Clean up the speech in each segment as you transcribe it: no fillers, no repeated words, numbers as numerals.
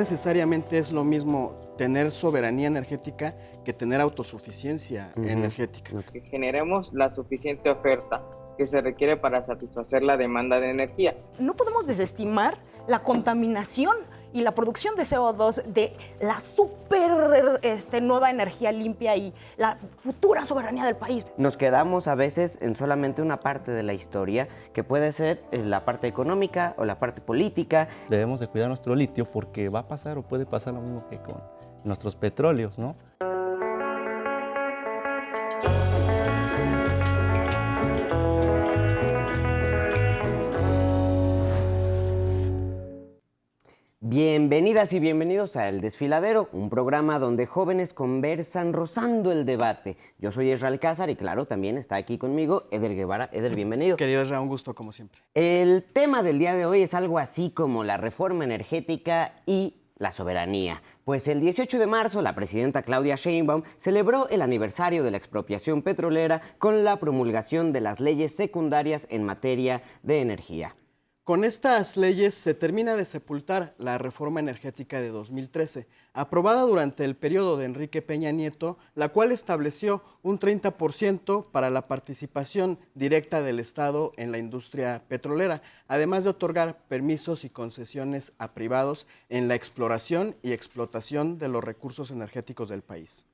necesariamente es lo mismo tener soberanía energética que tener autosuficiencia energética. Que generemos la suficiente oferta que se requiere para satisfacer la demanda de energía. No podemos desestimar la contaminación y la producción de CO2 de la nueva energía limpia y la futura soberanía del país. Nos quedamos a veces en solamente una parte de la historia, que puede ser la parte económica o la parte política. Debemos de cuidar nuestro litio porque va a pasar o puede pasar lo mismo que con nuestros petróleos, ¿no? Bienvenidas y bienvenidos a El Desfiladero, un programa donde jóvenes conversan rozando el debate. Yo soy Ezra Alcázar y claro, también está aquí conmigo Eder Guevara. Eder, bienvenido. Querido Ezra, un gusto como siempre. El tema del día de hoy es algo así como la reforma energética y la soberanía. Pues el 18 de marzo la presidenta Claudia Sheinbaum celebró el aniversario de la expropiación petrolera con la promulgación de las leyes secundarias en materia de energía. Con estas leyes se termina de sepultar la reforma energética de 2013, aprobada durante el periodo de Enrique Peña Nieto, la cual estableció un 30% para la participación directa del Estado en la industria petrolera, además de otorgar permisos y concesiones a privados en la exploración y explotación de los recursos energéticos del país.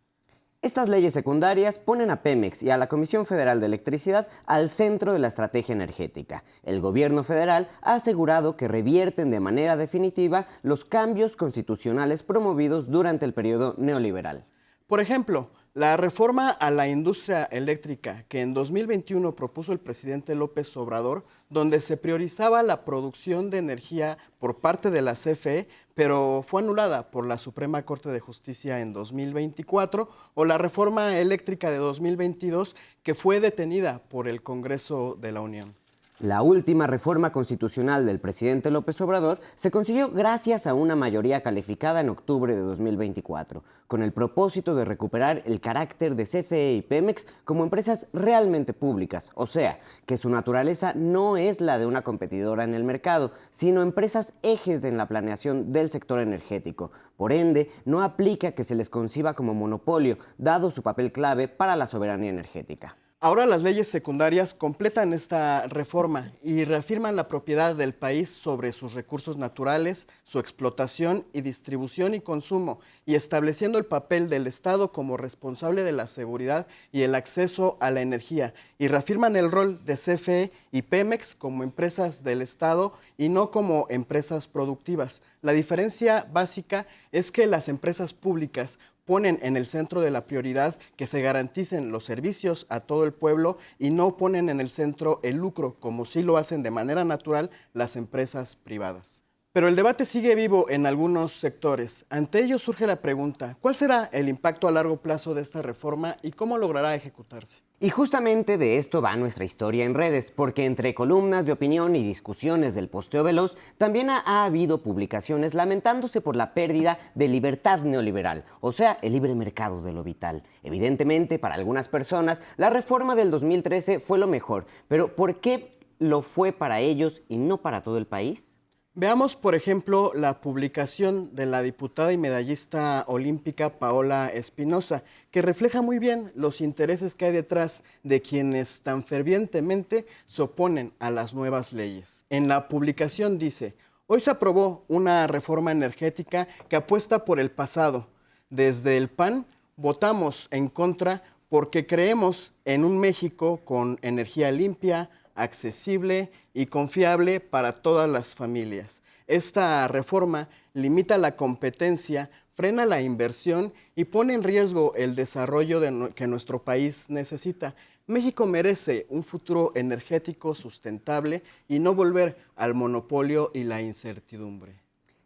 Estas leyes secundarias ponen a Pemex y a la Comisión Federal de Electricidad al centro de la estrategia energética. El gobierno federal ha asegurado que revierten de manera definitiva los cambios constitucionales promovidos durante el periodo neoliberal. Por ejemplo, la reforma a la industria eléctrica que en 2021 propuso el presidente López Obrador, donde se priorizaba la producción de energía por parte de la CFE, pero fue anulada por la Suprema Corte de Justicia en 2024, o la reforma eléctrica de 2022, que fue detenida por el Congreso de la Unión. La última reforma constitucional del presidente López Obrador se consiguió gracias a una mayoría calificada en octubre de 2024, con el propósito de recuperar el carácter de CFE y Pemex como empresas realmente públicas, o sea, que su naturaleza no es la de una competidora en el mercado, sino empresas ejes en la planeación del sector energético. Por ende, no aplica que se les conciba como monopolio, dado su papel clave para la soberanía energética. Ahora las leyes secundarias completan esta reforma y reafirman la propiedad del país sobre sus recursos naturales, su explotación y distribución y consumo, y estableciendo el papel del Estado como responsable de la seguridad y el acceso a la energía, y reafirman el rol de CFE y Pemex como empresas del Estado y no como empresas productivas. La diferencia básica es que las empresas públicas ponen en el centro de la prioridad que se garanticen los servicios a todo el pueblo y no ponen en el centro el lucro, como sí lo hacen de manera natural las empresas privadas. Pero el debate sigue vivo en algunos sectores. Ante ello surge la pregunta, ¿cuál será el impacto a largo plazo de esta reforma y cómo logrará ejecutarse? Y justamente de esto va nuestra historia en redes, porque entre columnas de opinión y discusiones del posteo veloz, también ha habido publicaciones lamentándose por la pérdida de libertad neoliberal, o sea, el libre mercado de lo vital. Evidentemente, para algunas personas, la reforma del 2013 fue lo mejor, pero ¿por qué lo fue para ellos y no para todo el país? Veamos, por ejemplo, la publicación de la diputada y medallista olímpica Paola Espinosa, que refleja muy bien los intereses que hay detrás de quienes tan fervientemente se oponen a las nuevas leyes. En la publicación dice: hoy se aprobó una reforma energética que apuesta por el pasado. Desde el PAN votamos en contra porque creemos en un México con energía limpia, accesible y confiable para todas las familias. Esta reforma limita la competencia, frena la inversión y pone en riesgo el desarrollo que nuestro país necesita. México merece un futuro energético sustentable y no volver al monopolio y la incertidumbre.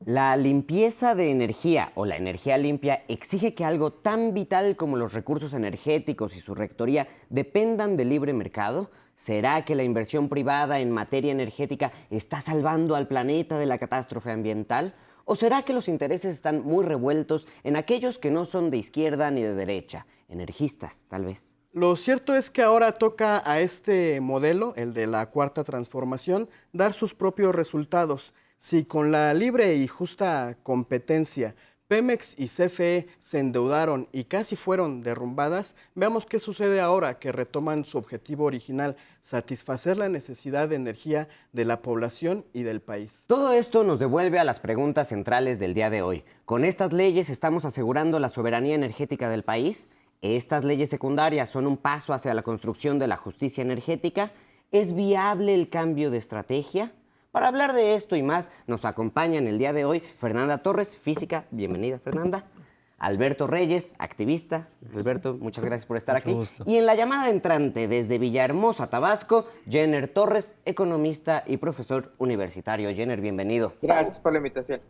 La limpieza de energía o la energía limpia exige que algo tan vital como los recursos energéticos y su rectoría dependan del libre mercado. ¿Será que la inversión privada en materia energética está salvando al planeta de la catástrofe ambiental? ¿O será que los intereses están muy revueltos en aquellos que no son de izquierda ni de derecha? Energistas, tal vez. Lo cierto es que ahora toca a este modelo, el de la Cuarta Transformación, dar sus propios resultados. Si con la libre y justa competencia Pemex y CFE se endeudaron y casi fueron derrumbadas, veamos qué sucede ahora que retoman su objetivo original, satisfacer la necesidad de energía de la población y del país. Todo esto nos devuelve a las preguntas centrales del día de hoy. ¿Con estas leyes estamos asegurando la soberanía energética del país? ¿Estas leyes secundarias son un paso hacia la construcción de la justicia energética? ¿Es viable el cambio de estrategia? Para hablar de esto y más, nos acompaña en el día de hoy Fernanda Torres, física. Bienvenida, Fernanda. Alberto Reyes, activista. Alberto, muchas gracias por estar aquí. Gusto. Y en la llamada entrante desde Villahermosa, Tabasco, Jenner Torres, economista y profesor universitario. Jenner, bienvenido. Gracias por la invitación.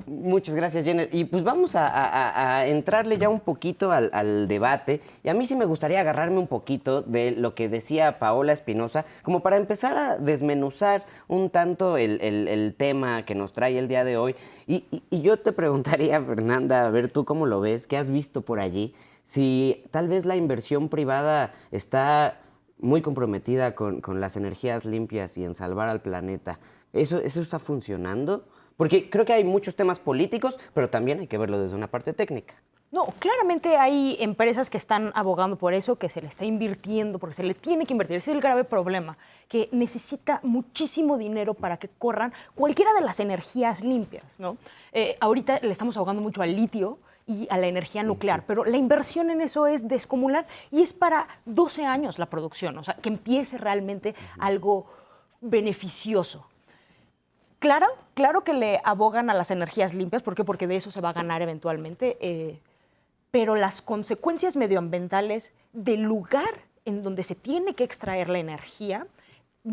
Muchas gracias, Jenner. Y pues vamos a entrarle ya un poquito al debate. Y a mí sí me gustaría agarrarme un poquito de lo que decía Paola Espinosa, como para empezar a desmenuzar un tanto el tema que nos trae el día de hoy. Y yo te preguntaría, Fernanda, a ver tú cómo lo ves, qué has visto por allí, si tal vez la inversión privada está muy comprometida con las energías limpias y en salvar al planeta. ¿Eso está funcionando? Porque creo que hay muchos temas políticos, pero también hay que verlo desde una parte técnica. No, claramente hay empresas que están abogando por eso, que se le está invirtiendo, porque se le tiene que invertir. Ese es el grave problema, que necesita muchísimo dinero para que corran cualquiera de las energías limpias, ¿no? Ahorita le estamos abogando mucho al litio y a la energía nuclear, pero la inversión en eso es descomunal y es para 12 años la producción, o sea, que empiece realmente algo beneficioso. Claro que le abogan a las energías limpias, ¿por qué? Porque de eso se va a ganar eventualmente, pero las consecuencias medioambientales del lugar en donde se tiene que extraer la energía pues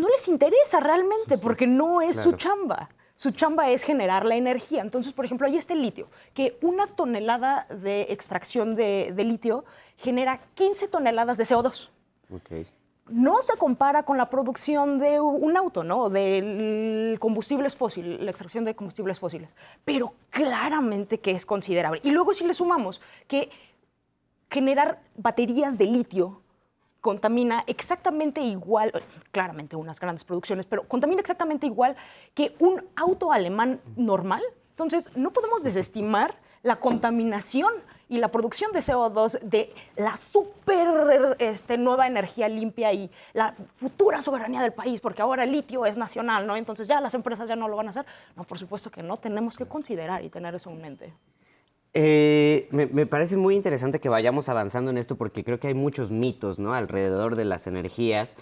no les interesa realmente, porque no es su chamba. Su chamba es generar la energía. Entonces, por ejemplo, ahí está el litio, que una tonelada de extracción de litio genera 15 toneladas de CO2. Okay. No se compara con la producción de un auto, ¿no? Del combustibles fósiles, la extracción de combustibles fósiles. Pero claramente que es considerable. Y luego si le sumamos que generar baterías de litio contamina exactamente igual, claramente unas grandes producciones, pero contamina exactamente igual que un auto alemán normal. Entonces, no podemos desestimar la contaminación y la producción de CO2 de la nueva energía limpia y la futura soberanía del país, porque ahora el litio es nacional, ¿no? Entonces ya las empresas ya no lo van a hacer. No, por supuesto que no, tenemos que considerar y tener eso en mente. Me parece muy interesante que vayamos avanzando en esto porque creo que hay muchos mitos, ¿no?, alrededor de las energías,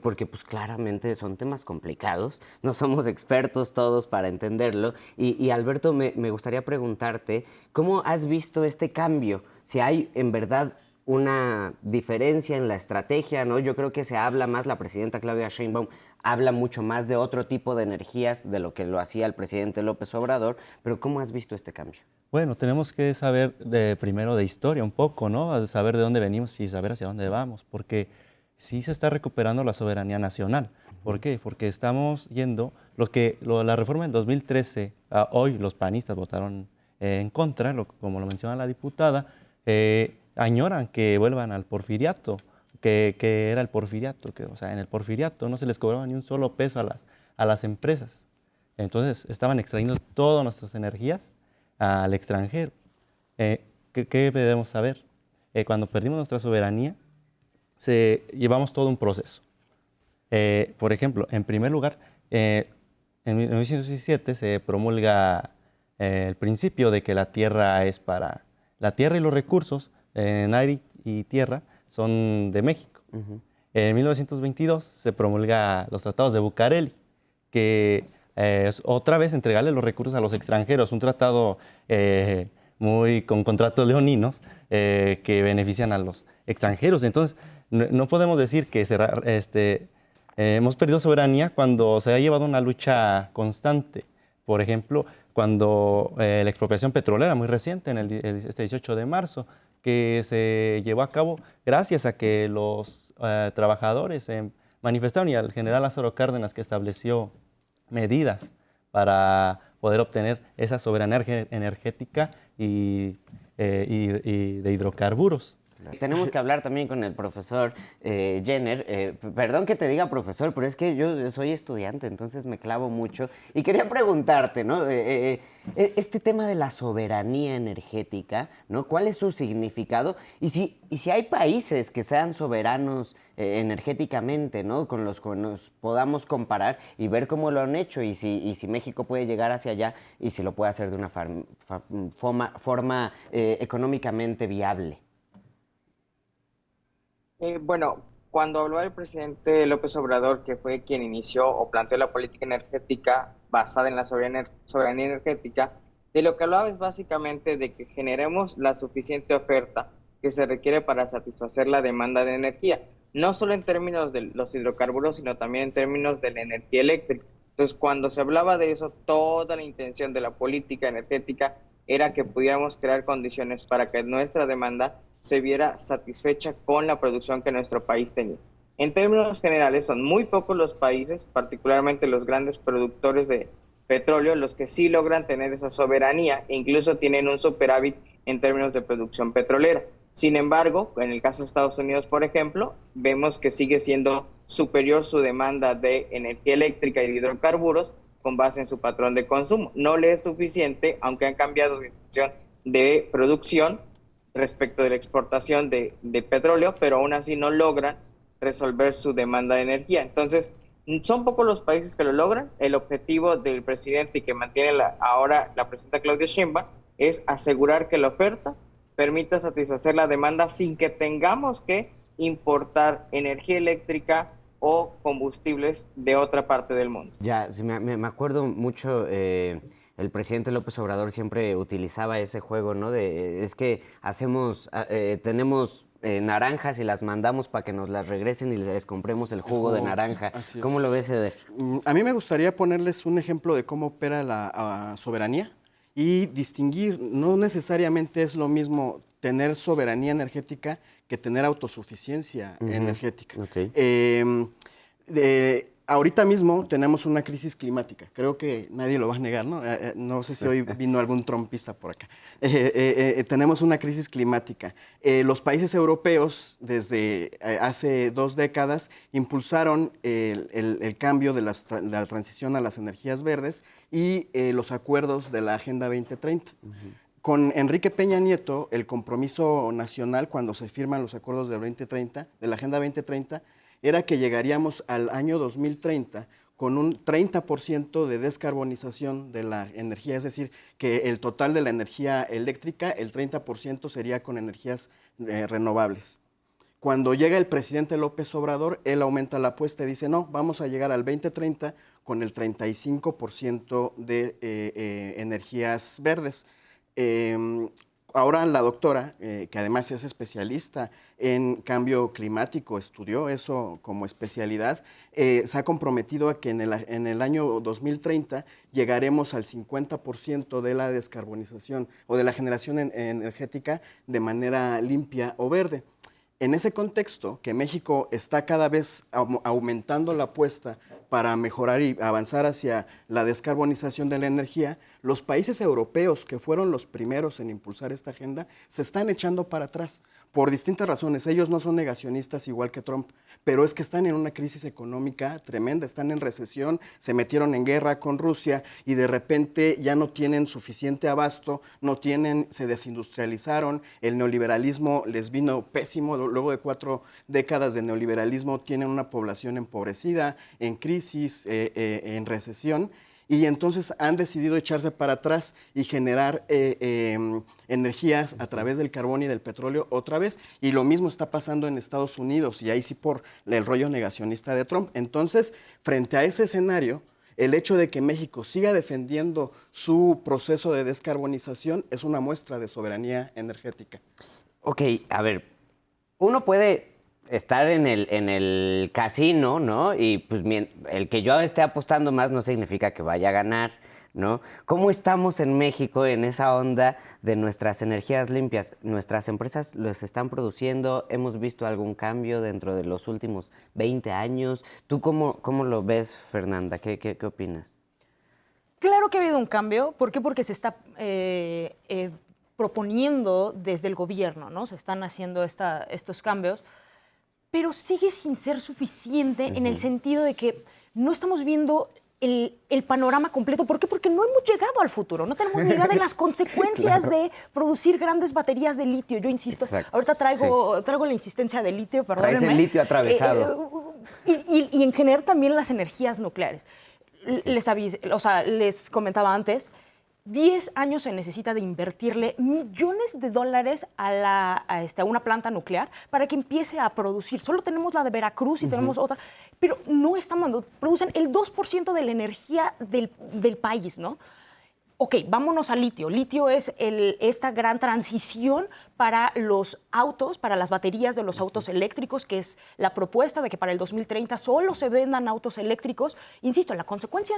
porque pues claramente son temas complicados, no somos expertos todos para entenderlo. Y Alberto, me gustaría preguntarte, ¿cómo has visto este cambio? Si hay en verdad una diferencia en la estrategia, ¿no? Yo creo que se habla más, la presidenta Claudia Sheinbaum habla mucho más de otro tipo de energías de lo que lo hacía el presidente López Obrador, pero ¿cómo has visto este cambio? Bueno, tenemos que saber primero de historia un poco, ¿no? Saber de dónde venimos y saber hacia dónde vamos, porque sí se está recuperando la soberanía nacional. ¿Por qué? Porque estamos yendo, la reforma del 2013, hoy los panistas votaron en contra, como lo menciona la diputada, añoran que vuelvan al porfiriato, que era el porfiriato, o sea, en el porfiriato no se les cobraba ni un solo peso a las empresas. Entonces estaban extrayendo todas nuestras energías al extranjero. ¿Qué debemos saber? Cuando perdimos nuestra soberanía, llevamos todo un proceso. Por ejemplo, en primer lugar, en 1917 se promulga el principio de que la tierra y los recursos en aire y tierra son de México. En 1922 se promulga los tratados de Bucareli, que es otra vez entregarle los recursos a los extranjeros, un tratado con contratos leoninos que benefician a los extranjeros. Entonces, no podemos decir que hemos perdido soberanía cuando se ha llevado una lucha constante. Por ejemplo, cuando la expropiación petrolera, muy reciente, este 18 de marzo, que se llevó a cabo gracias a que los trabajadores se manifestaron y al general Lázaro Cárdenas, que estableció medidas para poder obtener esa soberanía energética y de hidrocarburos. Tenemos que hablar también con el profesor Jenner. Perdón que te diga profesor, pero es que yo soy estudiante, entonces me clavo mucho. Y quería preguntarte, ¿no? Este tema de la soberanía energética, ¿no? ¿Cuál es su significado? Y si hay países que sean soberanos energéticamente, ¿no? Con los que nos podamos comparar y ver cómo lo han hecho y si México puede llegar hacia allá y si lo puede hacer de una forma económicamente viable. Bueno, cuando habló el presidente López Obrador, que fue quien inició o planteó la política energética basada en la soberanía energética, de lo que hablaba es básicamente de que generemos la suficiente oferta que se requiere para satisfacer la demanda de energía, no solo en términos de los hidrocarburos, sino también en términos de la energía eléctrica. Entonces, cuando se hablaba de eso, toda la intención de la política energética era que pudiéramos crear condiciones para que nuestra demanda se viera satisfecha con la producción que nuestro país tenía. En términos generales, son muy pocos los países, particularmente los grandes productores de petróleo, los que sí logran tener esa soberanía e incluso tienen un superávit en términos de producción petrolera. Sin embargo, en el caso de Estados Unidos, por ejemplo, vemos que sigue siendo superior su demanda de energía eléctrica y de hidrocarburos con base en su patrón de consumo. No le es suficiente, aunque han cambiado su situación de producción respecto de la exportación de petróleo, pero aún así no logran resolver su demanda de energía. Entonces, son pocos los países que lo logran. El objetivo del presidente y que mantiene ahora la presidenta Claudia Sheinbaum es asegurar que la oferta permita satisfacer la demanda sin que tengamos que importar energía eléctrica o combustibles de otra parte del mundo. Ya, sí, me acuerdo mucho, el presidente López Obrador siempre utilizaba ese juego, ¿no? Es que tenemos naranjas y las mandamos para que nos las regresen y les compremos el jugo de naranja. ¿Cómo lo ves, Eder? A mí me gustaría ponerles un ejemplo de cómo opera la soberanía y distinguir, no necesariamente es lo mismo tener soberanía energética que tener autosuficiencia energética. Okay. Ahorita mismo tenemos una crisis climática, creo que nadie lo va a negar, ¿no? No sé si hoy vino algún trompista por acá. Tenemos una crisis climática. Los países europeos, desde hace 2 décadas, impulsaron el cambio de la transición a las energías verdes y los acuerdos de la Agenda 2030. Con Enrique Peña Nieto, el compromiso nacional, cuando se firman los acuerdos de la Agenda 2030, era que llegaríamos al año 2030 con un 30% de descarbonización de la energía, es decir, que el total de la energía eléctrica, el 30% sería con energías renovables. Cuando llega el presidente López Obrador, él aumenta la apuesta y dice, no, vamos a llegar al 2030 con el 35% de energías verdes. Ahora la doctora, que además es especialista en cambio climático, estudió eso como especialidad, se ha comprometido a que en el año 2030 llegaremos al 50% de la descarbonización o de la generación energética de manera limpia o verde. En ese contexto, que México está cada vez aumentando la apuesta para mejorar y avanzar hacia la descarbonización de la energía, los países europeos, que fueron los primeros en impulsar esta agenda, se están echando para atrás por distintas razones. Ellos no son negacionistas igual que Trump, pero es que están en una crisis económica tremenda, están en recesión, se metieron en guerra con Rusia y de repente ya no tienen suficiente abasto, se desindustrializaron, el neoliberalismo les vino pésimo, luego de 4 décadas de neoliberalismo tienen una población empobrecida, en crisis, en recesión. Y entonces han decidido echarse para atrás y generar energías a través del carbón y del petróleo otra vez. Y lo mismo está pasando en Estados Unidos, y ahí sí por el rollo negacionista de Trump. Entonces, frente a ese escenario, el hecho de que México siga defendiendo su proceso de descarbonización es una muestra de soberanía energética. Ok, a ver, uno puede estar en el casino, ¿no? Y pues el que yo esté apostando más no significa que vaya a ganar, ¿no? ¿Cómo estamos en México en esa onda de nuestras energías limpias? ¿Nuestras empresas los están produciendo? ¿Hemos visto algún cambio dentro de los últimos 20 años? ¿Tú cómo lo ves, Fernanda? ¿Qué opinas? Claro que ha habido un cambio. ¿Por qué? Porque se está proponiendo desde el gobierno, ¿no? Se están haciendo estos cambios, pero sigue sin ser suficiente en el sentido de que no estamos viendo el panorama completo. ¿Por qué? Porque no hemos llegado al futuro, no tenemos ni idea de las consecuencias de producir grandes baterías de litio. Yo insisto, ahorita traigo la insistencia de litio, perdónenme. Traes el litio atravesado. Y en general también las energías nucleares. Les comentaba antes, 10 años se necesita de invertirle millones de dólares a una planta nuclear para que empiece a producir. Solo tenemos la de Veracruz y tenemos otra, pero no están dando, producen el 2% de la energía del país, ¿no? Ok, vámonos a litio. Litio es esta gran transición para los autos, para las baterías de los autos eléctricos, que es la propuesta de que para el 2030 solo se vendan autos eléctricos. Insisto, la consecuencia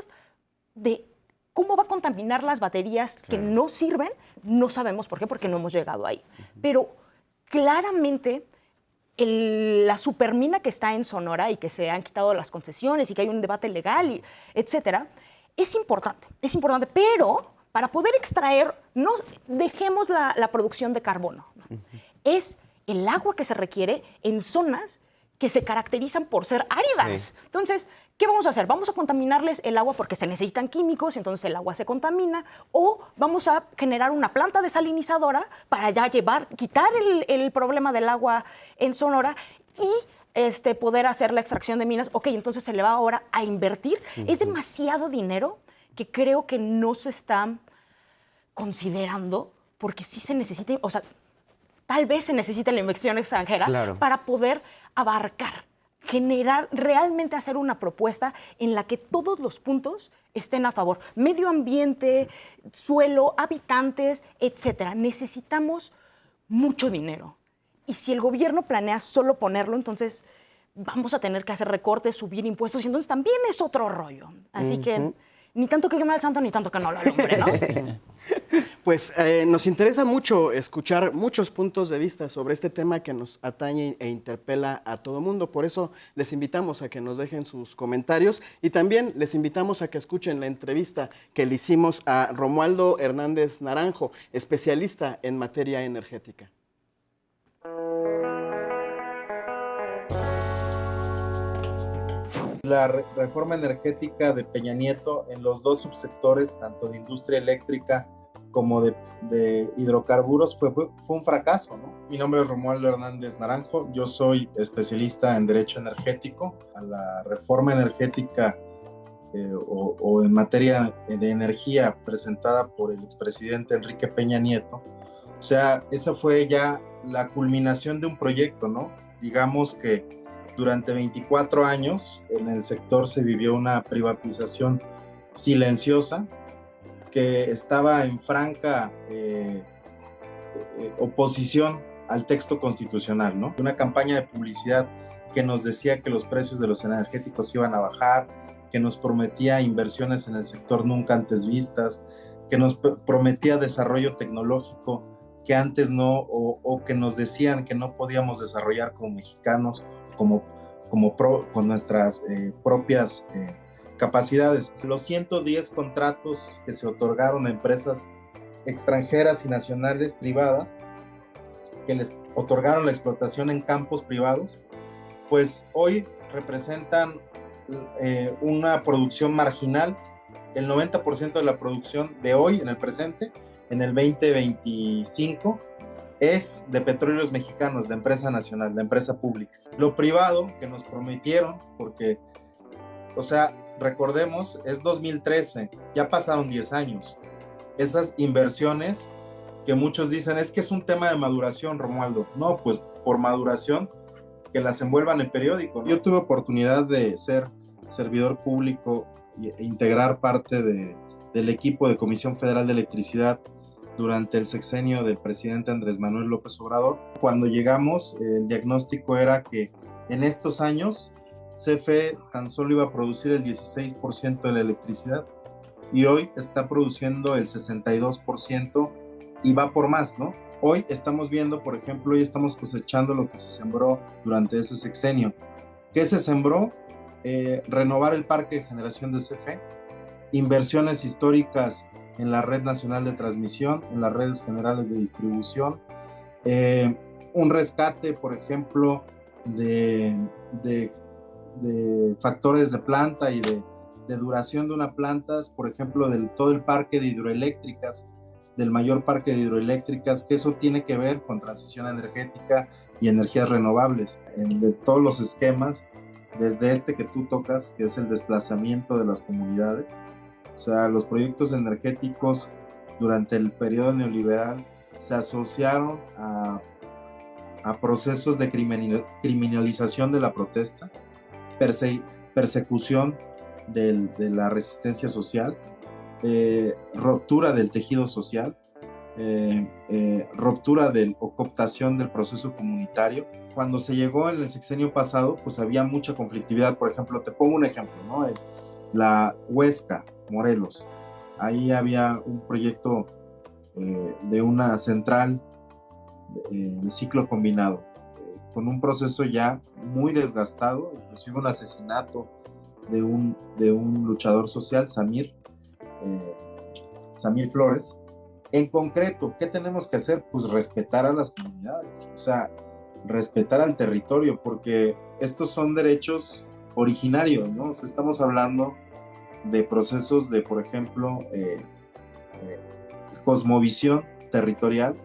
de cómo va a contaminar las baterías que no sirven, no sabemos por qué, porque no hemos llegado ahí. Pero claramente la supermina que está en Sonora y que se han quitado las concesiones y que hay un debate legal, etcétera, es importante, pero para poder extraer, no dejemos la producción de carbono. ¿No? Es el agua que se requiere en zonas que se caracterizan por ser áridas. Sí. Entonces, ¿qué vamos a hacer? ¿Vamos a contaminarles el agua porque se necesitan químicos y entonces el agua se contamina? ¿O vamos a generar una planta desalinizadora para ya quitar el problema del agua en Sonora y poder hacer la extracción de minas? Ok, entonces se le va ahora a invertir. Es demasiado dinero que creo que no se está considerando porque sí se necesita, o sea, tal vez se necesita la inversión extranjera para poder abarcar, generar, realmente hacer una propuesta en la que todos los puntos estén a favor. Medio ambiente, suelo, habitantes, etcétera. Necesitamos mucho dinero. Y si el gobierno planea solo ponerlo, entonces vamos a tener que hacer recortes, subir impuestos, y entonces también es otro rollo. Así que ni tanto que queme al santo, ni tanto que no lo alumbre, ¿no? Pues nos interesa mucho escuchar muchos puntos de vista sobre este tema que nos atañe e interpela a todo mundo. Por eso les invitamos a que nos dejen sus comentarios y también les invitamos a que escuchen la entrevista que le hicimos a Romualdo Hernández Naranjo, especialista en materia energética. La reforma energética de Peña Nieto en los dos subsectores, tanto de industria eléctrica como de hidrocarburos, fue un fracaso, ¿no? Mi nombre es Romualdo Hernández Naranjo, yo soy especialista en Derecho Energético. A la reforma energética o en materia de energía presentada por el expresidente Enrique Peña Nieto, o sea, esa fue ya la culminación de un proyecto, ¿no? Digamos que durante 24 años en el sector se vivió una privatización silenciosa que estaba en franca oposición al texto constitucional, ¿no? Una campaña de publicidad que nos decía que los precios de los energéticos iban a bajar, que nos prometía inversiones en el sector nunca antes vistas, que nos prometía desarrollo tecnológico que antes no, o que nos decían que no podíamos desarrollar como mexicanos, con nuestras propias capacidades. Los 110 contratos que se otorgaron a empresas extranjeras y nacionales privadas, que les otorgaron la explotación en campos privados, pues hoy representan una producción marginal. El 90% de la producción de hoy, en el presente, en el 2025, es de Petróleos Mexicanos, la empresa nacional, la empresa pública. Lo privado que nos prometieron, porque, o sea, recordemos, es 2013, ya pasaron 10 años. Esas inversiones que muchos dicen, es que es un tema de maduración, Romualdo. No, pues por maduración, que las envuelvan en periódico. Yo tuve oportunidad de ser servidor público e integrar parte del equipo de Comisión Federal de Electricidad durante el sexenio del presidente Andrés Manuel López Obrador. Cuando llegamos, el diagnóstico era que en estos años CFE tan solo iba a producir el 16% de la electricidad y hoy está produciendo el 62% y va por más, ¿no? Hoy estamos viendo, por ejemplo, hoy estamos cosechando lo que se sembró durante ese sexenio. ¿Qué se sembró? Renovar el parque de generación de CFE, inversiones históricas en la red nacional de transmisión, en las redes generales de distribución, un rescate, por ejemplo, de factores de planta y de duración de una planta, por ejemplo, del todo el parque de hidroeléctricas, del mayor parque de hidroeléctricas, que eso tiene que ver con transición energética y energías renovables, de todos los esquemas, desde este que tú tocas, que es el desplazamiento de las comunidades. O sea, los proyectos energéticos durante el periodo neoliberal se asociaron a procesos de criminalización de la protesta, persecución de la resistencia social, ruptura del tejido social, ruptura o cooptación del proceso comunitario. Cuando se llegó en el sexenio pasado, pues había mucha conflictividad. Por ejemplo, te pongo un ejemplo, ¿no? La Huesca, Morelos, ahí había un proyecto de una central de ciclo combinado, con un proceso ya muy desgastado, inclusive un asesinato de un luchador social, Samir Flores. En concreto, ¿qué tenemos que hacer? Pues respetar a las comunidades, o sea, respetar al territorio, porque estos son derechos originarios, ¿no? O sea, estamos hablando de procesos de, por ejemplo, cosmovisión territorial,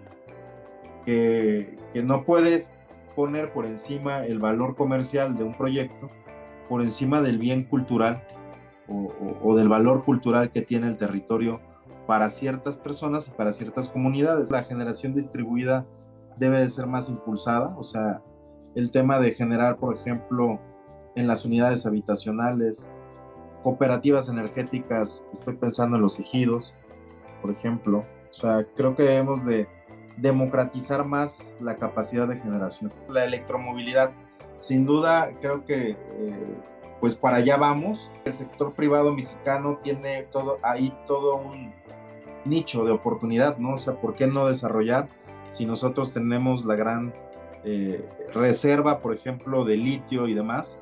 que no puedes poner por encima el valor comercial de un proyecto, por encima del bien cultural o del valor cultural que tiene el territorio para ciertas personas y para ciertas comunidades. La generación distribuida debe de ser más impulsada, o sea, el tema de generar, por ejemplo, en las unidades habitacionales, cooperativas energéticas, estoy pensando en los ejidos, por ejemplo. O sea, creo que debemos de democratizar más la capacidad de generación. La electromovilidad, sin duda, creo que pues para allá vamos. El sector privado mexicano tiene todo un nicho de oportunidad, ¿no? O sea, ¿por qué no desarrollar si nosotros tenemos la gran reserva, por ejemplo, de litio y demás?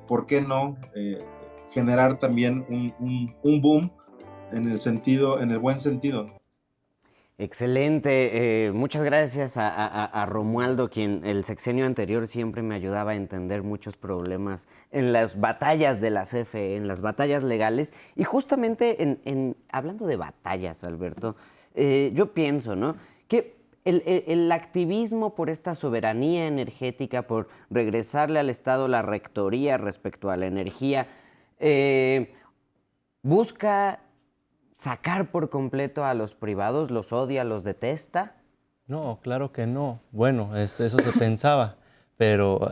¿Por qué no generar también un boom en el buen sentido, ¿no? Excelente, muchas gracias a Romualdo, quien el sexenio anterior siempre me ayudaba a entender muchos problemas en las batallas de la CFE, en las batallas legales. Y justamente hablando de batallas, Alberto, yo pienso, ¿no?, que el activismo por esta soberanía energética, por regresarle al Estado la rectoría respecto a la energía, busca sacar por completo a los privados, los odia, los detesta. No, claro que no. Bueno, eso se pensaba, pero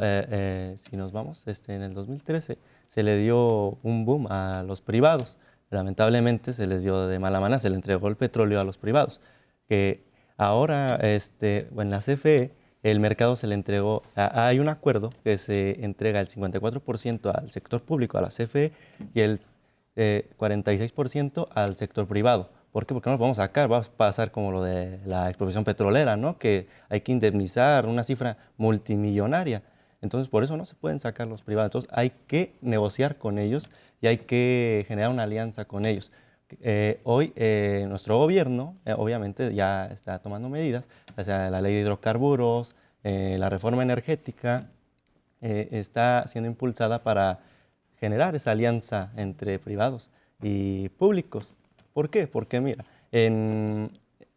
si nos vamos, en el 2013 se le dio un boom a los privados. Lamentablemente se les dio de mala manera, se le entregó el petróleo a los privados. Que ahora, en la CFE, el mercado se le entregó, hay un acuerdo que se entrega el 54% al sector público, a la CFE, y el 46% al sector privado. ¿Por qué? Porque no lo podemos sacar, va a pasar como lo de la expropiación petrolera, ¿no? Que hay que indemnizar una cifra multimillonaria. Entonces, por eso no se pueden sacar los privados. Entonces, hay que negociar con ellos y hay que generar una alianza con ellos. Hoy, nuestro gobierno, obviamente, ya está tomando medidas, o sea, la ley de hidrocarburos, la reforma energética, está siendo impulsada para generar esa alianza entre privados y públicos. ¿Por qué? Porque mira, en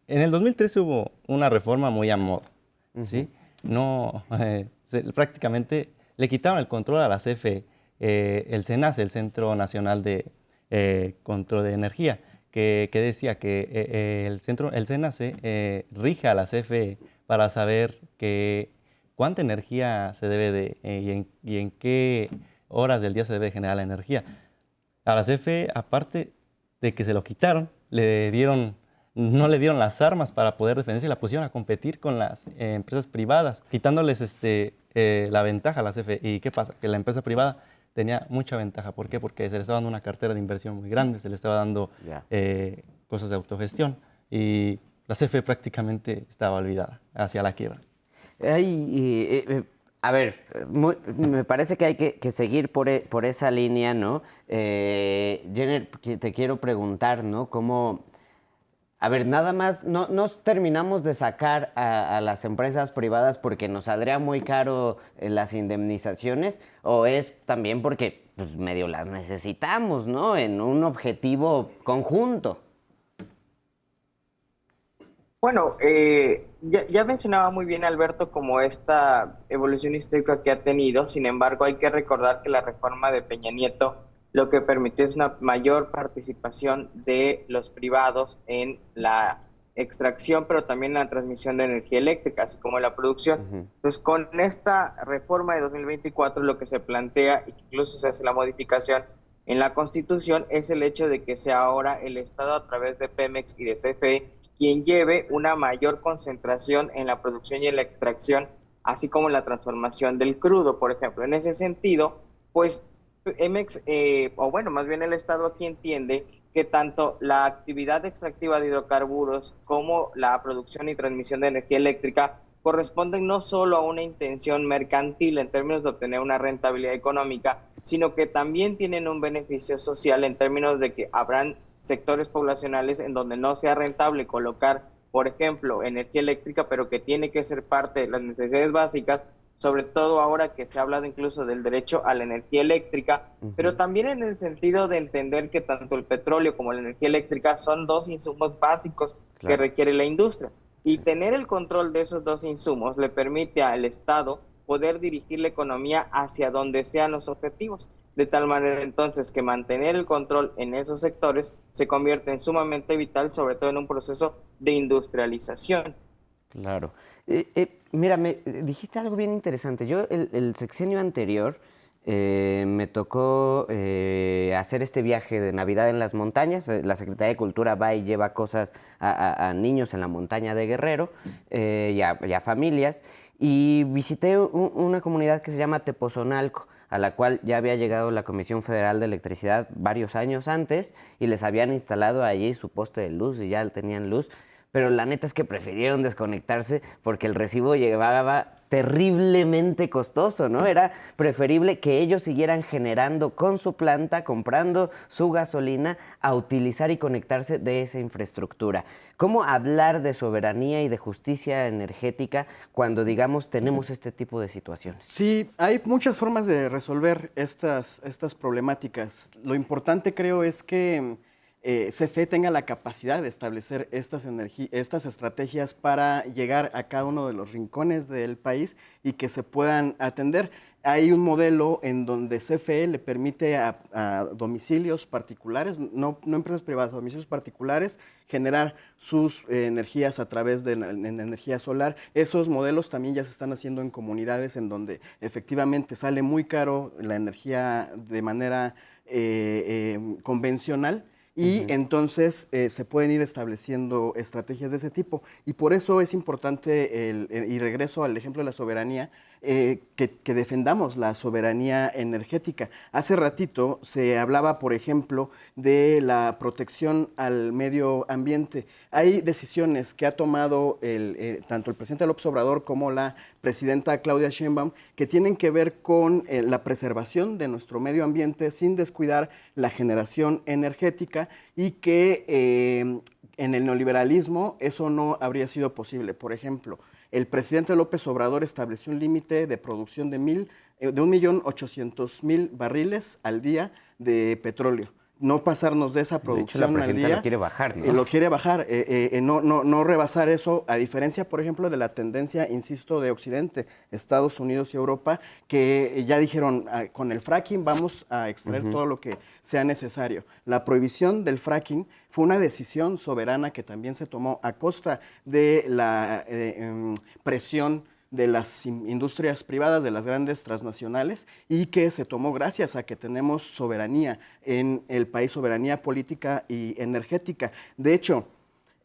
el 2013 hubo una reforma muy a modo, ¿sí? No, prácticamente le quitaron el control a la CFE, el CENACE, el Centro Nacional de Control de Energía, que decía que el CENACE rige a la CFE para saber cuánta energía se debe y en qué horas del día se debe generar la energía. A la CFE, aparte de que se lo quitaron, no le dieron las armas para poder defenderse y la pusieron a competir con las empresas privadas, quitándoles la ventaja a la CFE. ¿Y qué pasa? Que la empresa privada tenía mucha ventaja. ¿Por qué? Porque se le estaba dando una cartera de inversión muy grande, se le estaba dando cosas de autogestión y la CFE prácticamente estaba olvidada hacia la quiebra. A ver, me parece que hay que seguir por esa línea, ¿no? Jenner, te quiero preguntar, ¿no? ¿Cómo A ver, nada más, no nos terminamos de sacar a las empresas privadas porque nos saldría muy caro las indemnizaciones, o es también porque pues medio las necesitamos, ¿no? En un objetivo conjunto. Bueno, ya mencionaba muy bien Alberto como esta evolución histórica que ha tenido. Sin embargo, hay que recordar que la reforma de Peña Nieto lo que permitió es una mayor participación de los privados en la extracción, pero también en la transmisión de energía eléctrica, así como en la producción. Entonces, con esta reforma de 2024, lo que se plantea, y que incluso se hace la modificación en la Constitución, es el hecho de que sea ahora el Estado, a través de Pemex y de CFE, quien lleve una mayor concentración en la producción y en la extracción, así como en la transformación del crudo, por ejemplo. En ese sentido, pues Pemex, o bueno, más bien el Estado aquí entiende que tanto la actividad extractiva de hidrocarburos como la producción y transmisión de energía eléctrica corresponden no solo a una intención mercantil en términos de obtener una rentabilidad económica, sino que también tienen un beneficio social en términos de que habrán sectores poblacionales en donde no sea rentable colocar, por ejemplo, energía eléctrica, pero que tiene que ser parte de las necesidades básicas, sobre todo ahora que se ha hablado incluso del derecho a la energía eléctrica, pero también en el sentido de entender que tanto el petróleo como la energía eléctrica son dos insumos básicos que requiere la industria. Y tener el control de esos dos insumos le permite al Estado poder dirigir la economía hacia donde sean los objetivos, de tal manera entonces que mantener el control en esos sectores se convierte en sumamente vital, sobre todo en un proceso de industrialización. Claro. Mira, dijiste algo bien interesante. Yo el sexenio anterior me tocó hacer este viaje de Navidad en las montañas. La Secretaría de Cultura va y lleva cosas a niños en la montaña de Guerrero y a familias. Y visité una comunidad que se llama Tepozonalco, a la cual ya había llegado la Comisión Federal de Electricidad varios años antes y les habían instalado allí su poste de luz y ya tenían luz. Pero la neta es que prefirieron desconectarse porque el recibo llegaba terriblemente costoso, ¿no? Era preferible que ellos siguieran generando con su planta, comprando su gasolina, a utilizar y conectarse de esa infraestructura. ¿Cómo hablar de soberanía y de justicia energética cuando, digamos, tenemos este tipo de situaciones? Sí, hay muchas formas de resolver estas problemáticas. Lo importante, creo, es que CFE tenga la capacidad de establecer estas estrategias para llegar a cada uno de los rincones del país y que se puedan atender. Hay un modelo en donde CFE le permite a domicilios particulares, no empresas privadas, domicilios particulares, generar sus energías a través de energía solar. Esos modelos también ya se están haciendo en comunidades en donde efectivamente sale muy caro la energía de manera convencional. Y entonces se pueden ir estableciendo estrategias de ese tipo. Y por eso es importante, y regreso al ejemplo de la soberanía, que defendamos la soberanía energética. Hace ratito se hablaba, por ejemplo, de la protección al medio ambiente. Hay decisiones que ha tomado tanto el presidente López Obrador como la presidenta Claudia Sheinbaum que tienen que ver con la preservación de nuestro medio ambiente sin descuidar la generación energética y que en el neoliberalismo eso no habría sido posible. Por ejemplo, el presidente López Obrador estableció un límite de producción de 1.800.000 barriles al día de petróleo. No pasarnos de esa producción al día. De hecho, la presidenta lo quiere bajar, ¿no? Lo quiere bajar, no rebasar eso, a diferencia, por ejemplo, de la tendencia, insisto, de Occidente, Estados Unidos y Europa, que ya dijeron, con el fracking vamos a extraer todo lo que sea necesario. La prohibición del fracking fue una decisión soberana que también se tomó a costa de la presión de las industrias privadas, de las grandes transnacionales, y que se tomó gracias a que tenemos soberanía en el país, soberanía política y energética. De hecho,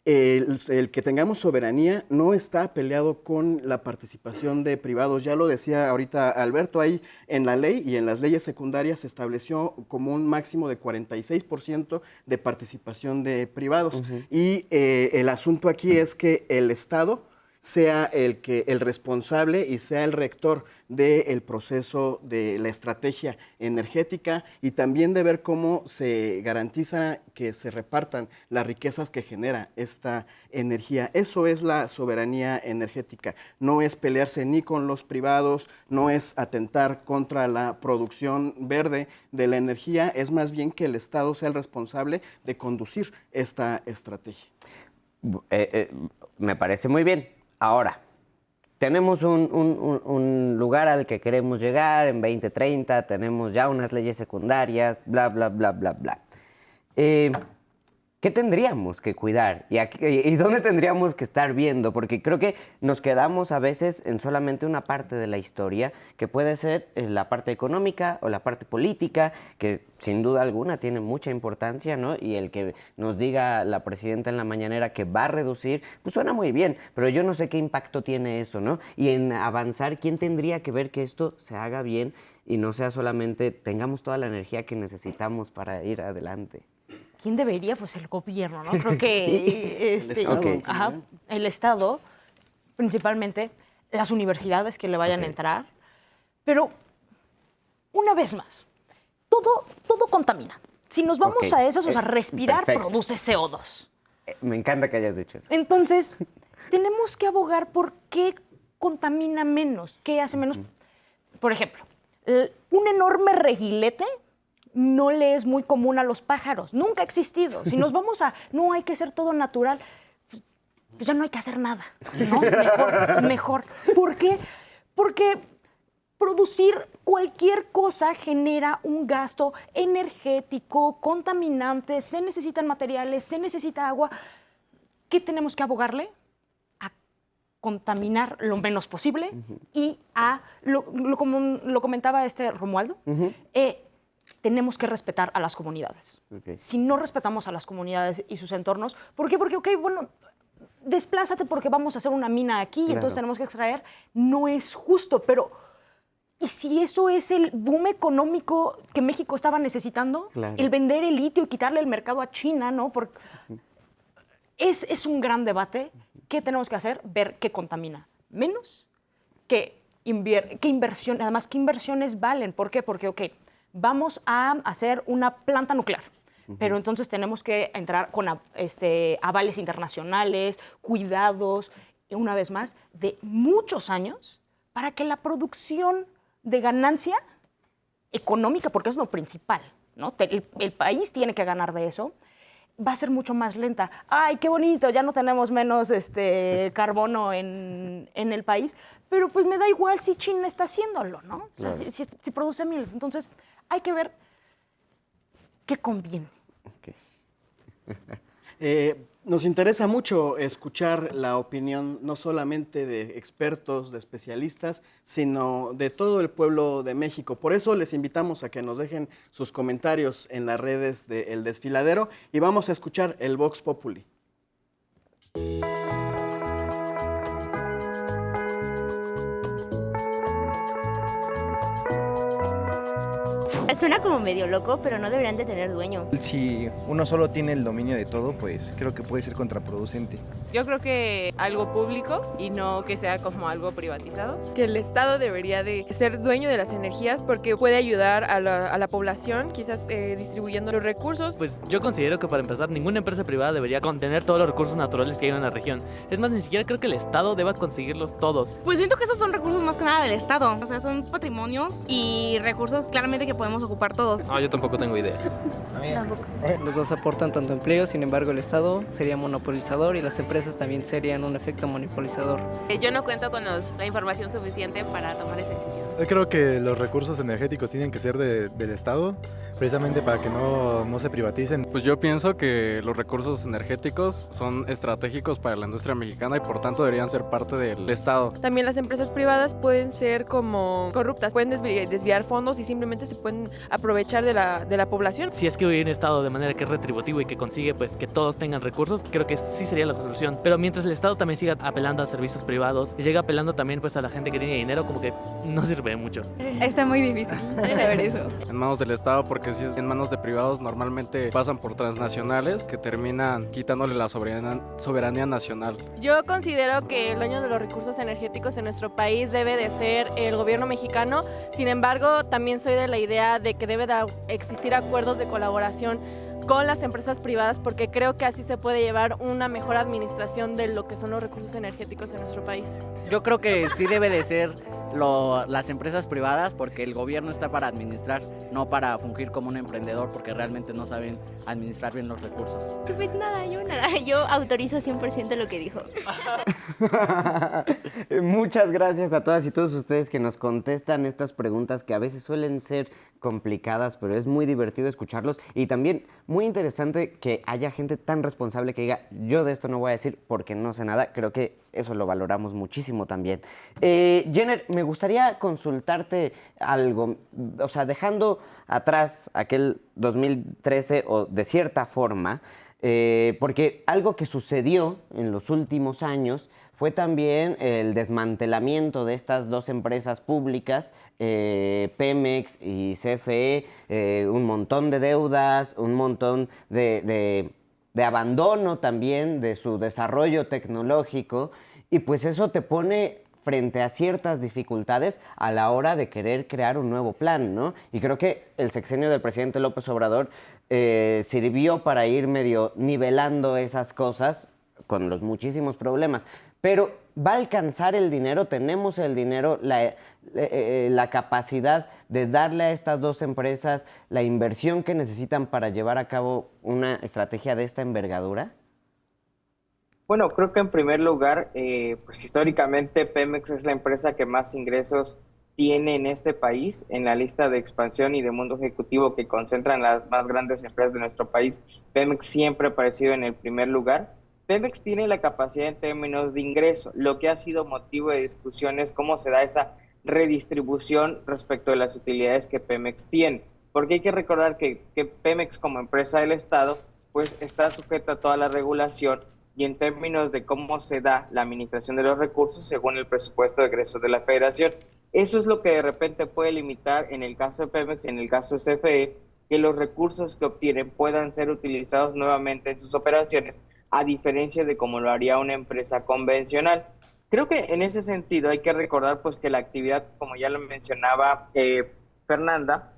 el que tengamos soberanía no está peleado con la participación de privados. Ya lo decía ahorita Alberto, ahí en la ley y en las leyes secundarias se estableció como un máximo de 46% de participación de privados. Y el asunto aquí es que el Estado sea el responsable y sea el rector del proceso de la estrategia energética y también de ver cómo se garantiza que se repartan las riquezas que genera esta energía. Eso es la soberanía energética. No es pelearse ni con los privados, no es atentar contra la producción verde de la energía, es más bien que el Estado sea el responsable de conducir esta estrategia. Me parece muy bien. Ahora, tenemos un lugar al que queremos llegar en 2030, tenemos ya unas leyes secundarias, bla, bla, bla, bla, bla. ¿Qué tendríamos que cuidar? ¿Y dónde tendríamos que estar viendo? Porque creo que nos quedamos a veces en solamente una parte de la historia, que puede ser la parte económica o la parte política, que sin duda alguna tiene mucha importancia, ¿no? Y el que nos diga la presidenta en la mañanera que va a reducir, pues suena muy bien, pero yo no sé qué impacto tiene eso, ¿no? Y en avanzar, ¿quién tendría que ver que esto se haga bien y no sea solamente tengamos toda la energía que necesitamos para ir adelante? ¿Quién debería? Pues el gobierno, ¿no? Creo que el Estado, principalmente, las universidades que le vayan a entrar, pero una vez más, todo contamina. Si nos vamos a eso, o sea, respirar produce CO2. Me encanta que hayas dicho eso. Entonces, tenemos que abogar por qué contamina menos, qué hace menos. Por ejemplo, un enorme reguilete no le es muy común a los pájaros, nunca ha existido. Si nos vamos a, no hay que hacer todo natural, pues ya no hay que hacer nada, ¿no? Mejor. ¿Por qué? Porque producir cualquier cosa genera un gasto energético, contaminante, se necesitan materiales, se necesita agua. ¿Qué tenemos que abogarle? A contaminar lo menos posible y a, como lo comentaba Romualdo, tenemos que respetar a las comunidades. Si no respetamos a las comunidades y sus entornos, ¿por qué? Porque, bueno, desplázate porque vamos a hacer una mina aquí y entonces tenemos que extraer. No es justo, pero ¿y si eso es el boom económico que México estaba necesitando? El vender el litio y quitarle el mercado a China, ¿no? Es un gran debate. ¿Qué tenemos que hacer? Ver qué contamina menos, qué inversión, además, qué inversiones valen. ¿Por qué? Porque, vamos a hacer una planta nuclear, pero entonces tenemos que entrar con avales internacionales, cuidados, una vez más, de muchos años para que la producción de ganancia económica, porque es lo principal, ¿no? El país tiene que ganar de eso, va a ser mucho más lenta. ¡Ay, qué bonito! Ya no tenemos menos carbono en el país, pero pues me da igual si China está haciéndolo, ¿no? O sea, si produce 1000. Entonces, hay que ver qué conviene. Nos interesa mucho escuchar la opinión no solamente de expertos, de especialistas, sino de todo el pueblo de México. Por eso les invitamos a que nos dejen sus comentarios en las redes de El Desfiladero y vamos a escuchar el Vox Populi. Suena como medio loco, pero no deberían de tener dueño. Si uno solo tiene el dominio de todo, pues creo que puede ser contraproducente. Yo creo que algo público y no que sea como algo privatizado. Que el Estado debería de ser dueño de las energías porque puede ayudar a la población, quizás distribuyendo los recursos. Pues yo considero que para empezar, ninguna empresa privada debería contener todos los recursos naturales que hay en la región. Es más, ni siquiera creo que el Estado deba conseguirlos todos. Pues siento que esos son recursos más que nada del Estado. O sea, son patrimonios y recursos claramente que podemos ocupar todos. No, yo tampoco tengo idea. Los dos aportan tanto empleo, sin embargo el Estado sería monopolizador y las empresas también serían un efecto monopolizador. Yo no cuento con la información suficiente para tomar esa decisión. Yo creo que los recursos energéticos tienen que ser del Estado, precisamente para que no se privaticen. Pues yo pienso que los recursos energéticos son estratégicos para la industria mexicana y por tanto deberían ser parte del Estado. También las empresas privadas pueden ser como corruptas, pueden desviar fondos y simplemente se pueden aprovechar de la población. Si es que hubiera un Estado de manera que es retributivo y que consigue pues que todos tengan recursos, creo que sí sería la solución. Pero mientras el Estado también siga apelando a servicios privados y llega apelando también pues a la gente que tiene dinero, como que no sirve mucho. Está muy difícil saber eso. En manos del Estado, porque si es en manos de privados normalmente pasan por transnacionales que terminan quitándole la soberanía nacional. Yo considero que el dueño de los recursos energéticos en nuestro país debe de ser el gobierno mexicano. Sin embargo, también soy de la idea de que debe de existir acuerdos de colaboración con las empresas privadas, porque creo que así se puede llevar una mejor administración de lo que son los recursos energéticos en nuestro país. Yo creo que sí debe de ser las empresas privadas, porque el gobierno está para administrar, no para fungir como un emprendedor, porque realmente no saben administrar bien los recursos. Pues nada, yo autorizo 100% lo que dijo. Muchas gracias a todas y todos ustedes que nos contestan estas preguntas que a veces suelen ser complicadas, pero es muy divertido escucharlos y también muy interesante que haya gente tan responsable que diga, yo de esto no voy a decir porque no sé nada. Creo que eso lo valoramos muchísimo también. Jenner, me gustaría consultarte algo, o sea, dejando atrás aquel 2013 o de cierta forma, porque algo que sucedió en los últimos años fue también el desmantelamiento de estas dos empresas públicas, Pemex y CFE, un montón de deudas, un montón de abandono también de su desarrollo tecnológico, y pues eso te pone frente a ciertas dificultades a la hora de querer crear un nuevo plan, ¿no? Y creo que el sexenio del presidente López Obrador sirvió para ir medio nivelando esas cosas con los muchísimos problemas. Pero ¿va a alcanzar el dinero? ¿Tenemos el dinero, la capacidad de darle a estas dos empresas la inversión que necesitan para llevar a cabo una estrategia de esta envergadura? Bueno, creo que en primer lugar, pues históricamente Pemex es la empresa que más ingresos tiene en este país. En la lista de expansión y de mundo ejecutivo que concentran las más grandes empresas de nuestro país, Pemex siempre ha aparecido en el primer lugar. Pemex tiene la capacidad en términos de ingreso. Lo que ha sido motivo de discusión es cómo se da esa redistribución respecto de las utilidades que Pemex tiene. Porque hay que recordar que Pemex como empresa del Estado pues está sujeta a toda la regulación y en términos de cómo se da la administración de los recursos según el presupuesto de egresos de la Federación. Eso es lo que de repente puede limitar en el caso de Pemex, en el caso de CFE, que los recursos que obtienen puedan ser utilizados nuevamente en sus operaciones, a diferencia de como lo haría una empresa convencional. Creo que en ese sentido hay que recordar pues que la actividad, como ya lo mencionaba Fernanda,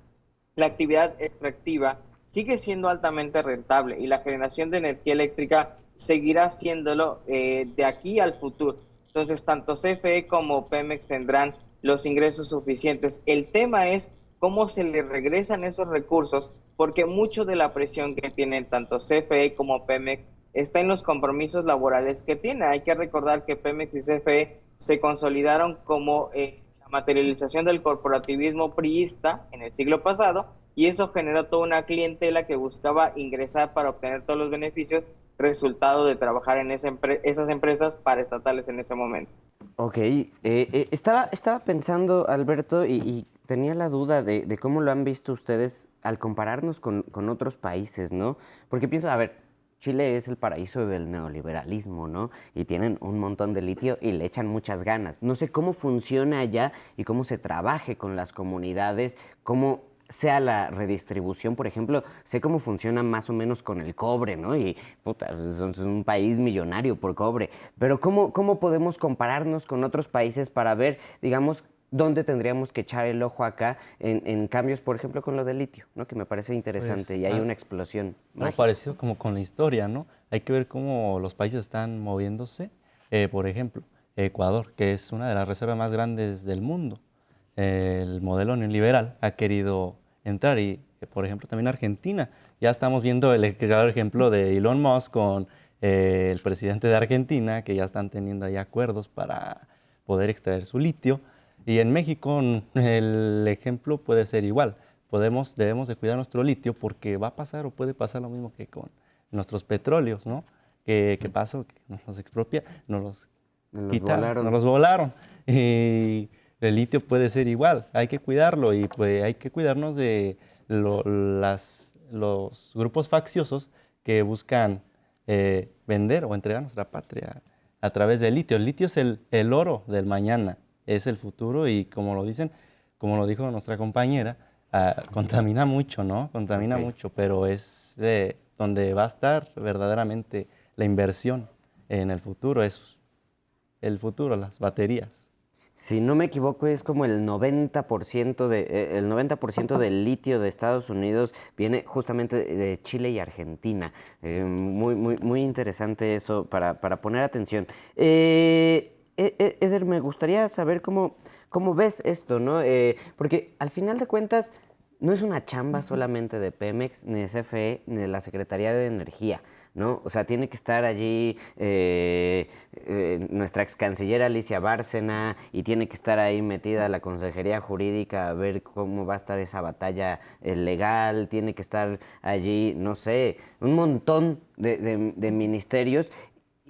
la actividad extractiva sigue siendo altamente rentable y la generación de energía eléctrica seguirá haciéndolo de aquí al futuro. Entonces, tanto CFE como Pemex tendrán los ingresos suficientes. El tema es cómo se le regresan esos recursos, porque mucho de la presión que tienen tanto CFE como Pemex está en los compromisos laborales que tiene. Hay que recordar que Pemex y CFE se consolidaron como la materialización del corporativismo priista en el siglo pasado, y eso generó toda una clientela que buscaba ingresar para obtener todos los beneficios resultado de trabajar en esas empresas paraestatales en ese momento. Ok, estaba pensando, Alberto, y tenía la duda de cómo lo han visto ustedes al compararnos con otros países, ¿no? Porque pienso, a ver, Chile es el paraíso del neoliberalismo, ¿no? Y tienen un montón de litio y le echan muchas ganas. No sé cómo funciona allá y cómo se trabaje con las comunidades, cómo sea la redistribución, por ejemplo. Sé cómo funciona más o menos con el cobre, ¿no? Y, puta, es un país millonario por cobre. Pero ¿cómo podemos compararnos con otros países para ver, digamos, dónde tendríamos que echar el ojo acá en cambios, por ejemplo, con lo del litio, ¿no? Que me parece interesante, pues, y hay una explosión. No, parecido como con la historia, ¿no? Hay que ver cómo los países están moviéndose. Por ejemplo, Ecuador, que es una de las reservas más grandes del mundo. El modelo neoliberal ha querido entrar y, por ejemplo, también Argentina. Ya estamos viendo el claro ejemplo de Elon Musk con el presidente de Argentina, que ya están teniendo ahí acuerdos para poder extraer su litio. Y en México el ejemplo puede ser igual. Debemos de cuidar nuestro litio porque va a pasar o puede pasar lo mismo que con nuestros petróleos, ¿no? ¿Qué pasó? Que nos los expropia, nos los quitaron, nos los volaron. Y el litio puede ser igual, hay que cuidarlo y pues hay que cuidarnos de los grupos facciosos que buscan vender o entregar nuestra patria a través del litio. El litio es el oro del mañana, es el futuro y como lo dicen, como lo dijo nuestra compañera, contamina mucho, ¿no? Contamina mucho, pero es donde va a estar verdaderamente la inversión en el futuro, es el futuro, las baterías. Si no me equivoco, es como el 90% del litio de Estados Unidos viene justamente de Chile y Argentina. Muy interesante eso para poner atención. Eder, me gustaría saber cómo ves esto, ¿no? Porque al final de cuentas no es una chamba solamente de Pemex, ni de CFE, ni de la Secretaría de Energía, ¿no? O sea, tiene que estar allí nuestra ex canciller Alicia Bárcena y tiene que estar ahí metida la Consejería Jurídica a ver cómo va a estar esa batalla legal, tiene que estar allí, no sé, un montón de ministerios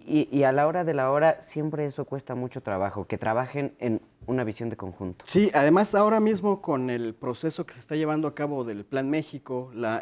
y a la hora de la hora siempre eso cuesta mucho trabajo, que trabajen en una visión de conjunto. Sí, además ahora mismo con el proceso que se está llevando a cabo del Plan México, la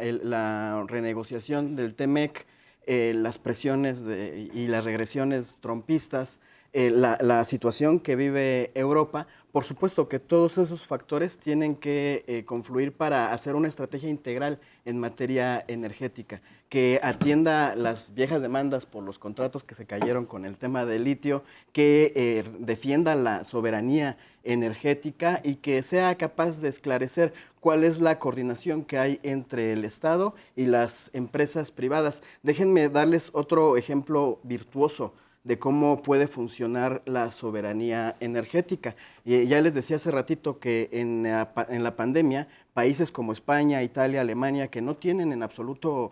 renegociación del TEMEC, las presiones y las regresiones trompistas, la situación que vive Europa, por supuesto que todos esos factores tienen que confluir para hacer una estrategia integral en materia energética, que atienda las viejas demandas por los contratos que se cayeron con el tema del litio, que defienda la soberanía energética y que sea capaz de esclarecer cuál es la coordinación que hay entre el Estado y las empresas privadas. Déjenme darles otro ejemplo virtuoso de cómo puede funcionar la soberanía energética. Ya les decía hace ratito que en la pandemia, países como España, Italia, Alemania, que no tienen en absoluto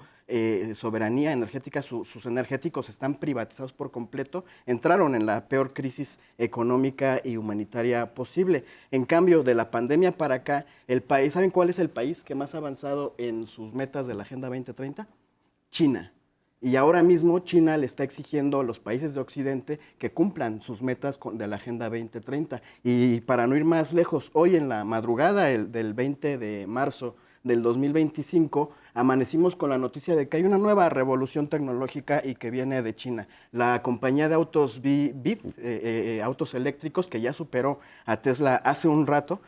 soberanía energética, sus energéticos están privatizados por completo, entraron en la peor crisis económica y humanitaria posible. En cambio, de la pandemia para acá, ¿saben cuál es el país que más ha avanzado en sus metas de la Agenda 2030? China. Y ahora mismo China le está exigiendo a los países de Occidente que cumplan sus metas de la Agenda 2030. Y para no ir más lejos, hoy en la madrugada del 20 de marzo del 2025, amanecimos con la noticia de que hay una nueva revolución tecnológica y que viene de China. La compañía de autos BYD, autos eléctricos, que ya superó a Tesla hace un rato,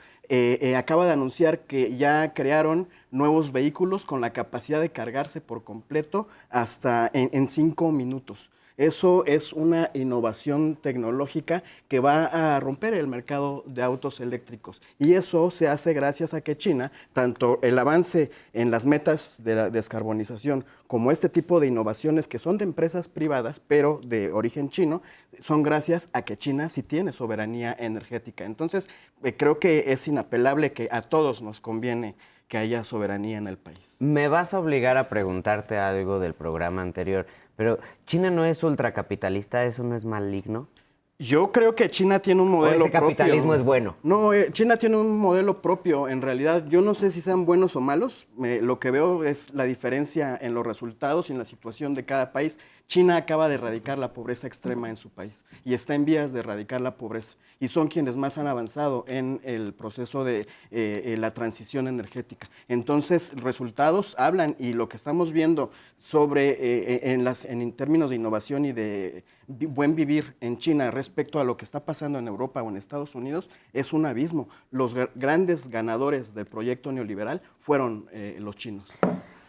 acaba de anunciar que ya crearon nuevos vehículos con la capacidad de cargarse por completo hasta en 5 minutos. Eso es una innovación tecnológica que va a romper el mercado de autos eléctricos. Y eso se hace gracias a que China, tanto el avance en las metas de la descarbonización como este tipo de innovaciones que son de empresas privadas, pero de origen chino, son gracias a que China sí tiene soberanía energética. Entonces, creo que es inapelable que a todos nos conviene que haya soberanía en el país. Me vas a obligar a preguntarte algo del programa anterior, pero ¿China no es ultracapitalista? ¿Eso no es maligno? Yo creo que China tiene un modelo propio. ¿O ese capitalismo es bueno? No, China tiene un modelo propio. En realidad, yo no sé si sean buenos o malos. Lo que veo es la diferencia en los resultados y en la situación de cada país. China acaba de erradicar la pobreza extrema en su país y está en vías de erradicar la pobreza. Y son quienes más han avanzado en el proceso de la transición energética. Entonces, resultados hablan y lo que estamos viendo sobre en términos de innovación y de buen vivir en China respecto a lo que está pasando en Europa o en Estados Unidos es un abismo. Los grandes ganadores del proyecto neoliberal fueron los chinos.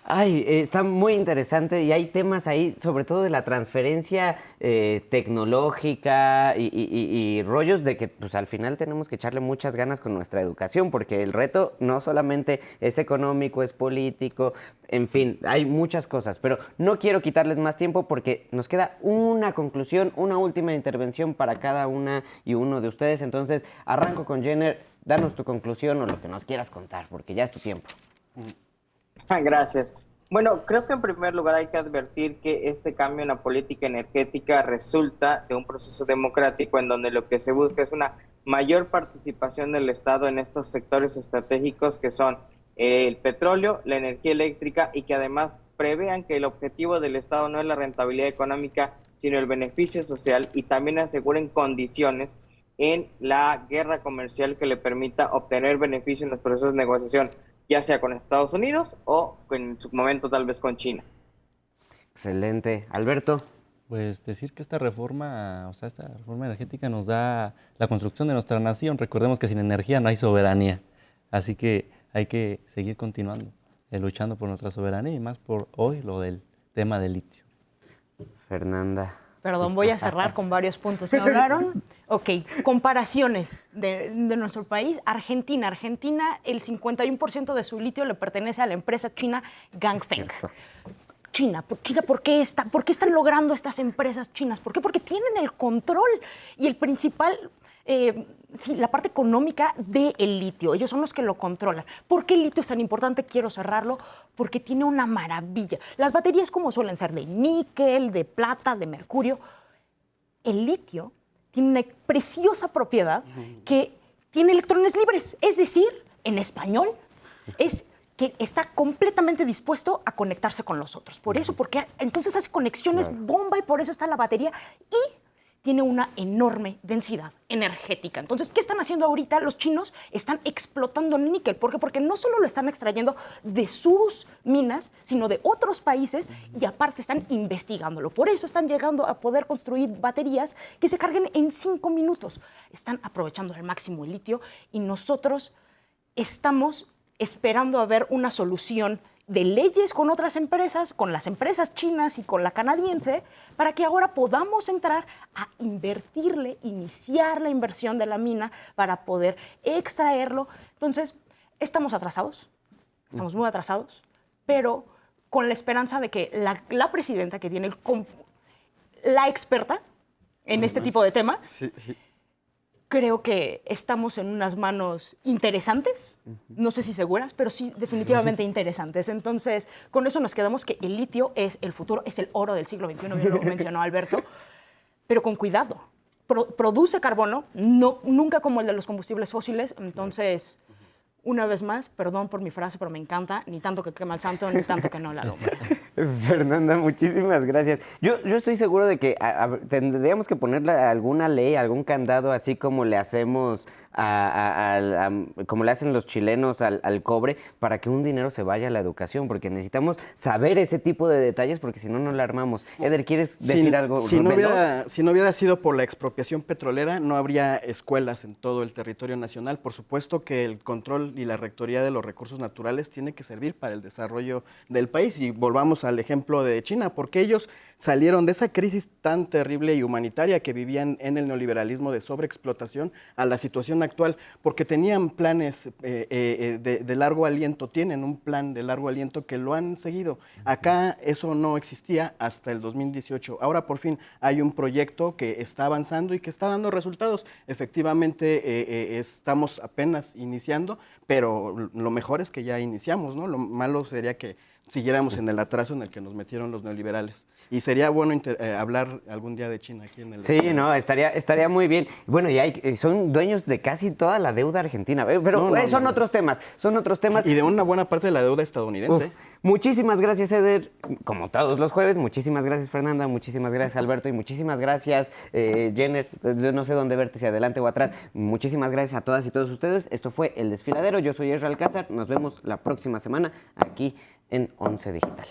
Ay, está muy interesante y hay temas ahí, sobre todo de la transferencia tecnológica y rollos de que pues al final tenemos que echarle muchas ganas con nuestra educación, porque el reto no solamente es económico, es político, en fin, hay muchas cosas, pero no quiero quitarles más tiempo porque nos queda una conclusión, una última intervención para cada una y uno de ustedes. Entonces, arranco con Jenner, danos tu conclusión o lo que nos quieras contar, porque ya es tu tiempo. Gracias. Bueno, creo que en primer lugar hay que advertir que este cambio en la política energética resulta de un proceso democrático en donde lo que se busca es una mayor participación del Estado en estos sectores estratégicos que son el petróleo, la energía eléctrica y que además prevean que el objetivo del Estado no es la rentabilidad económica, sino el beneficio social y también aseguren condiciones en la guerra comercial que le permita obtener beneficio en los procesos de negociación. ya sea con Estados Unidos o en su momento tal vez con China. Excelente. Alberto. Pues decir que esta reforma energética nos da la construcción de nuestra nación. Recordemos que sin energía no hay soberanía. Así que hay que seguir continuando, luchando por nuestra soberanía y más por hoy lo del tema del litio. Fernanda. Perdón, voy a cerrar con varios puntos que hablaron. Ok, comparaciones de nuestro país. Argentina, el 51% de su litio le pertenece a la empresa china Ganfeng. China, ¿por qué están logrando estas empresas chinas? ¿Por qué? Porque tienen el control y el principal, la parte económica del litio. Ellos son los que lo controlan. ¿Por qué el litio es tan importante? Quiero cerrarlo porque tiene una maravilla. Las baterías como suelen ser de níquel, de plata, de mercurio. El litio tiene una preciosa propiedad que tiene electrones libres. Es decir, en español, es que está completamente dispuesto a conectarse con los otros. Por eso, porque entonces hace conexiones bomba y por eso está la batería y tiene una enorme densidad energética. Entonces, ¿qué están haciendo ahorita? Los chinos están explotando níquel. ¿Por qué? Porque no solo lo están extrayendo de sus minas, sino de otros países y aparte están investigándolo. Por eso están llegando a poder construir baterías que se carguen en 5 minutos. Están aprovechando al máximo el litio y nosotros estamos esperando a ver una solución de leyes con otras empresas, con las empresas chinas y con la canadiense, para que ahora podamos entrar a invertirle, iniciar la inversión de la mina para poder extraerlo. Entonces, estamos atrasados, estamos muy atrasados, pero con la esperanza de que la presidenta, que tiene la experta en este tipo de temas, creo que estamos en unas manos interesantes, no sé si seguras, pero sí definitivamente interesantes. Entonces, con eso nos quedamos que el litio es el futuro, es el oro del siglo XXI, bien lo mencionó Alberto, pero con cuidado. Produce carbono, nunca como el de los combustibles fósiles, entonces, una vez más, perdón por mi frase, pero me encanta, ni tanto que quema el santo, ni tanto que no la alumbra. Fernanda, muchísimas gracias. Yo estoy seguro de que tendríamos que ponerle alguna ley, algún candado, así como le hacemos como le hacen los chilenos al cobre, para que un dinero se vaya a la educación, porque necesitamos saber ese tipo de detalles, porque si no, no la armamos. Eder, ¿quieres decir algo? Si no hubiera sido por la expropiación petrolera, no habría escuelas en todo el territorio nacional. Por supuesto que el control y la rectoría de los recursos naturales tiene que servir para el desarrollo del país. Y volvamos al ejemplo de China, porque ellos salieron de esa crisis tan terrible y humanitaria que vivían en el neoliberalismo de sobreexplotación a la situación actual, porque tenían planes de largo aliento, tienen un plan de largo aliento que lo han seguido. Acá eso no existía hasta el 2018. Ahora por fin hay un proyecto que está avanzando y que está dando resultados. Efectivamente estamos apenas iniciando, pero lo mejor es que ya iniciamos, ¿no? Lo malo sería que siguiéramos en el atraso en el que nos metieron los neoliberales. Y sería bueno hablar algún día de China aquí en el... Sí, no, estaría muy bien. Bueno, y son dueños de casi toda la deuda argentina, pero son otros temas. Y de una buena parte de la deuda estadounidense. Muchísimas gracias, Eder, como todos los jueves. Muchísimas gracias, Fernanda. Muchísimas gracias, Alberto. Y muchísimas gracias, Jenner. Yo no sé dónde verte, si adelante o atrás. Muchísimas gracias a todas y todos ustedes. Esto fue El Desfiladero. Yo soy Ezra Alcázar. Nos vemos la próxima semana aquí en 11 Digital.